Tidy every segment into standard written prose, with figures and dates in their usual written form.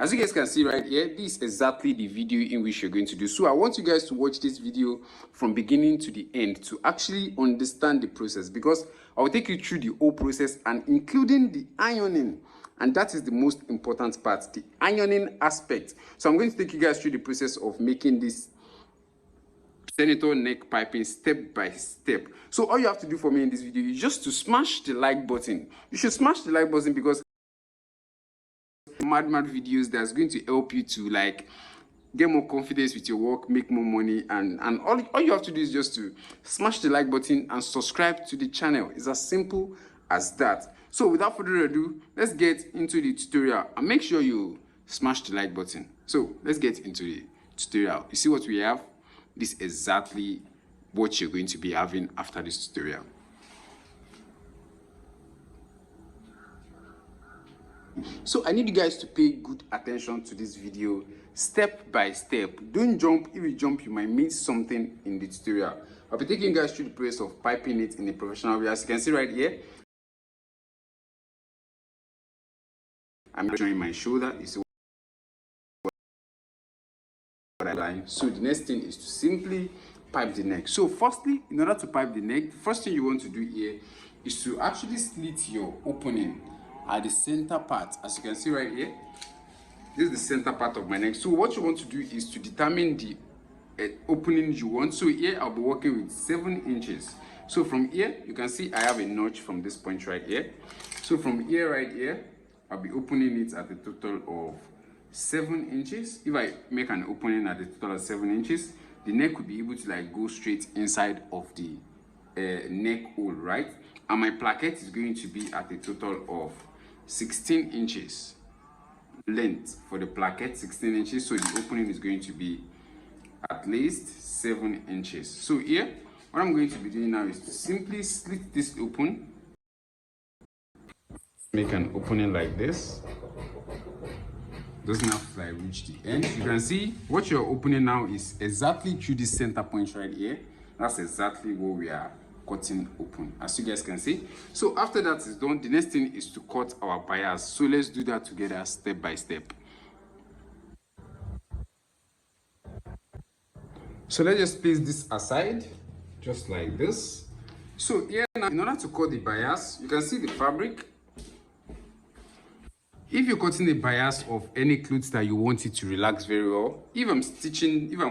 As you guys can see right here, this is exactly the video in which you're going to do. So I want you guys to watch this video from beginning to the end to actually understand the process, because I will take you through the whole process and including the ironing. And that is the most important part, the ironing aspect. So I'm going to take you guys through the process of making this senator neck piping step by step. So all you have to do for me in this video is just to smash the like button. You should smash the like button because mad videos that's going to help you to like get more confidence with your work, make more money, and all you have to do is just to smash the like button and subscribe to the channel. It's as simple as that. So without further ado, let's get into the tutorial, and make sure you smash the like button. So let's get into the tutorial. You see what we have? This is exactly what you're going to be having after this tutorial. So I need you guys to pay good attention to this video step by step. Don't jump. If you jump, you might miss something in the tutorial. I'll be taking you guys through the process of piping it in a professional way. As you can see right here, I'm showing my shoulder. You see what I'm doing. So the next thing is to simply pipe the neck. So firstly, in order to pipe the neck, the first thing you want to do here is to actually slit your opening at the center part. As you can see right here, this is the center part of my neck. So what you want to do is to determine the opening you want. So here I'll be working with 7 inches. So from here you can see I have a notch from this point right here. So from here right here, I'll be opening it at a total of 7 inches. If I make an opening at a total of 7 inches, the neck will be able to like go straight inside of the neck hole, right? And my placket is going to be at a total of 16 inches length for the placket, 16 inches. So the opening is going to be at least 7 inches. So here, what I'm going to be doing now is to simply slit this open. Make an opening like this. Doesn't have to like reach the end. You can see what you're opening now is exactly through this center point right here. That's exactly what we are cutting open, as you guys can see. So after that is done, the next thing is to cut our bias. So let's do that together step by step. So let's just place this aside just like this. So here now, in order to cut the bias, you can see the fabric. If you're cutting the bias of any clothes that you want it to relax very well, if I'm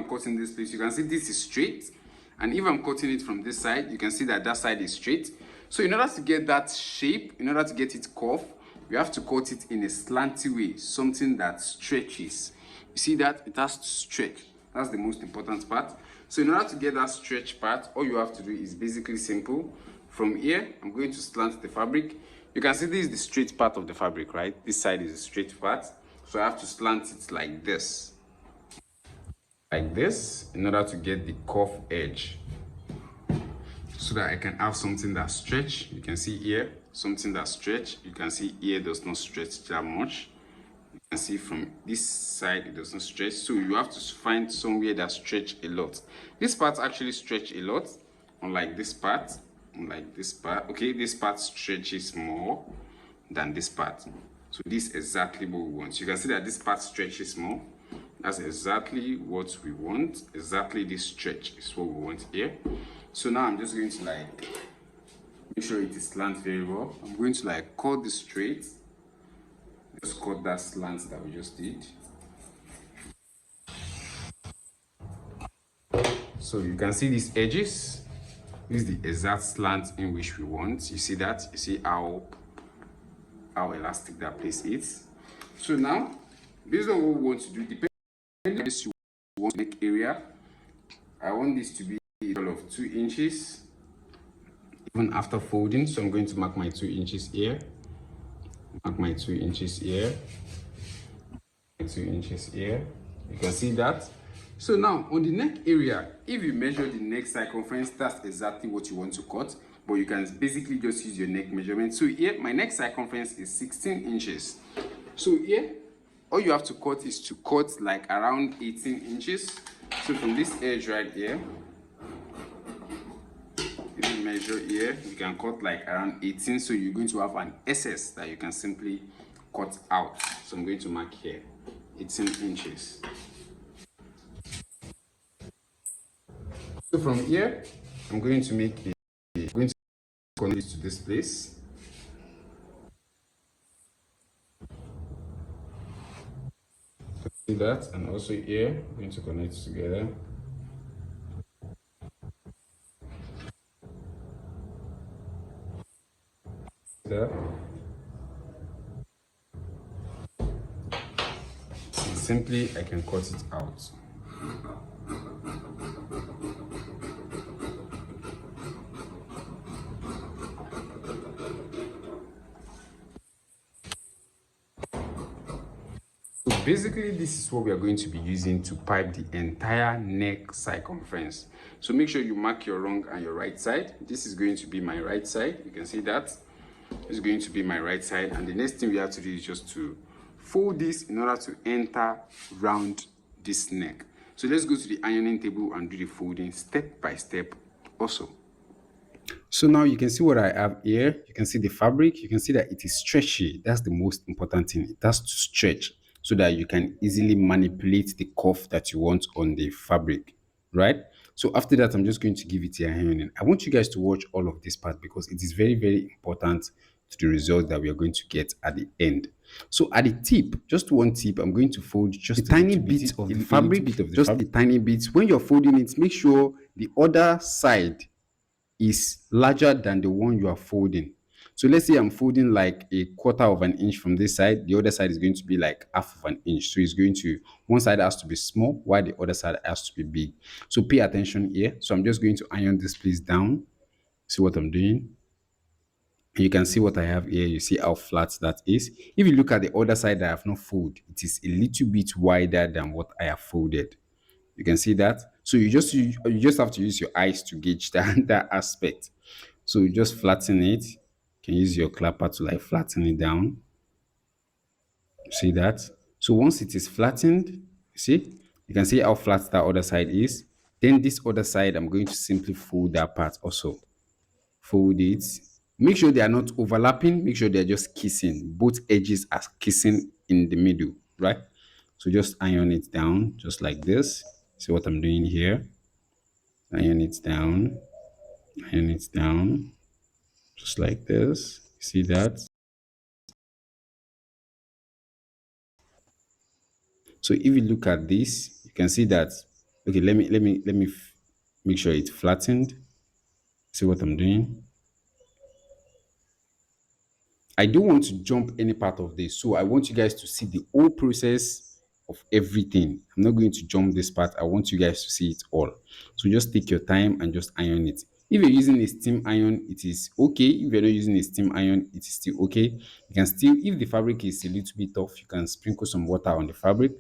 cutting this place, you can see this is straight. And if I'm cutting it from this side, you can see that that side is straight. So in order to get that shape, in order to get it curved, we have to cut it in a slanty way, something that stretches. You see that? It has to stretch. That's the most important part. So in order to get that stretch part, all you have to do is basically simple. From here, I'm going to slant the fabric. You can see this is the straight part of the fabric, right? This side is the straight part. So I have to slant it like this. Like this, in order to get the curved edge, so that I can have something that stretch. You can see here something that stretch. You can see here does not stretch that much. You can see from this side it does not stretch. So you have to find somewhere that stretch a lot. This part actually stretch a lot, unlike this part. Okay, this part stretches more than this part. So this is exactly what we want. You can see that this part stretches more. That's exactly what we want. Exactly this stretch is what we want here. So now I'm just going to like make sure it is slant very well. I'm going to like cut this straight. Just cut that slant that we just did. So you can see these edges. This is the exact slant in which we want. You see that? You see how elastic that place is. So now, based on what we want to do, depending on this you want to make area, I want this to be a total of 2 inches, even after folding. So I'm going to mark my 2 inches here. Mark my 2 inches here. 2 inches here. You can see that. So now on the neck area, if you measure the neck circumference, that's exactly what you want to cut. But you can basically just use your neck measurement. So here, my neck circumference is 16 inches. So here, all you have to cut is to cut like around 18 inches. So from this edge right here, if you measure here, you can cut like around 18. So you're going to have an excess that you can simply cut out. So I'm going to mark here. 18 inches. So from here, I'm going to connect it to this place. See that, and also here, I'm going to connect it together. That. And simply, I can cut it out. So basically, this is what we are going to be using to pipe the entire neck circumference. So make sure you mark your wrong and your right side. This is going to be my right side. You can see that. This is going to be my right side. And the next thing we have to do is just to fold this in order to enter round this neck. So let's go to the ironing table and do the folding step by step also. So now you can see what I have here. You can see the fabric. You can see that it is stretchy. That's the most important thing. It has to stretch so that you can easily manipulate the cuff that you want on the fabric, right? So after that, I'm just going to give it a ironing. I want you guys to watch all of this part because it is very, very important to the result that we are going to get at the end. So at the tip, just one tip, I'm going to fold just a tiny bit of the fabric, just a tiny bit. When you're folding it, make sure the other side is larger than the one you are folding. So let's say I'm folding like a quarter of an inch from this side, the other side is going to be like half of an inch. So it's going to, one side has to be small while the other side has to be big. So pay attention here. So I'm just going to iron this piece down. See what I'm doing. You can see what I have here. You see how flat that is. If you look at the other side that I have not folded, it is a little bit wider than what I have folded. You can see that. So you just have to use your eyes to gauge that aspect. So you just flatten it. You can use your clapper to like flatten it down. See that? So once it is flattened, see, you can see how flat that other side is. Then this other side, I'm going to simply fold that part also. Fold it. Make sure they are not overlapping. Make sure they're just kissing. Both edges are kissing in the middle, right? So just iron it down just like this. See what I'm doing here? Iron it down. Iron it down. Just like this. See that? So if you look at this, you can see that. Okay, let me make sure it's flattened. See what I'm doing? I don't want to jump any part of this. So I want you guys to see the whole process of everything. I'm not going to jump this part. I want you guys to see it all. So just take your time and just iron it. If you're using a steam iron, it is okay. If you're not using a steam iron, it is still okay. You can still, if the fabric is a little bit tough, you can sprinkle some water on the fabric.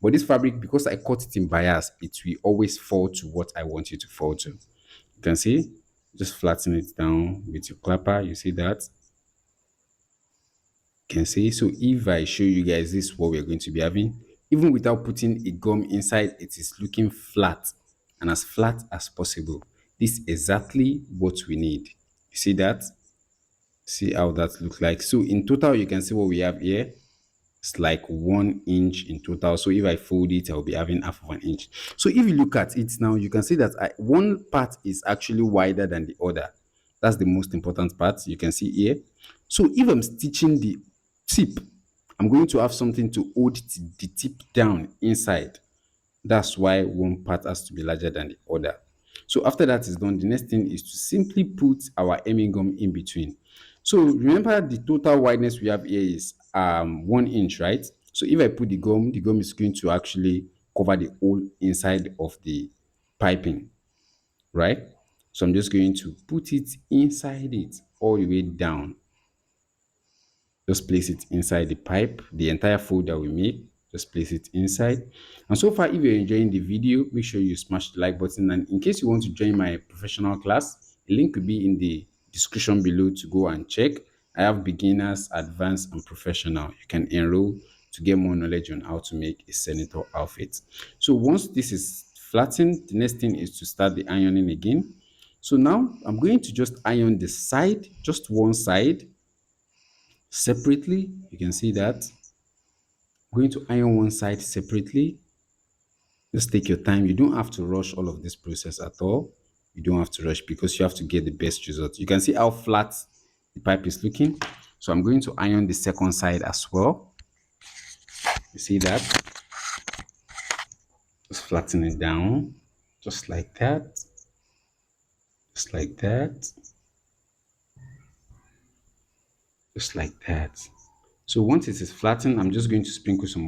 But this fabric, because I cut it in bias, it will always fall to what I want you to fall to. You can see, just flatten it down with your clapper. You see that? Can see. So if I show you guys this what we're going to be having, even without putting a gum inside, it is looking flat and as flat as possible. This is exactly what we need. You see that? See how that looks like. So in total, you can see what we have here. It's like 1 inch in total. So if I fold it, I'll be having half of an inch. So if you look at it now, you can see that one part is actually wider than the other. That's the most important part. You can see here. So if I'm stitching the tip, I'm going to have something to hold the tip down inside. That's why one part has to be larger than the other. So after that is done, the next thing is to simply put our hemming gum in between. So remember the total wideness we have here is 1 inch, right? So if I put the gum is going to actually cover the whole inside of the piping, right? So I'm just going to put it inside it all the way down. Just place it inside the pipe, the entire fold that we make, just place it inside. And so far, if you're enjoying the video, make sure you smash the like button. And in case you want to join my professional class, a link will be in the description below to go and check. I have beginners, advanced, and professional. You can enroll to get more knowledge on how to make a senator outfit. So once this is flattened, the next thing is to start the ironing again. So now I'm going to just iron the side, just one side separately. You can see that. I'm going to iron one side separately. Just take your time. You don't have to rush all of this process at all. You don't have to rush because you have to get the best result. You can see how flat the pipe is looking. So I'm going to iron the second side as well. You see that? Just flatten it down. Just like that. Just like that. Just like that. So once it is flattened, I'm just going to sprinkle some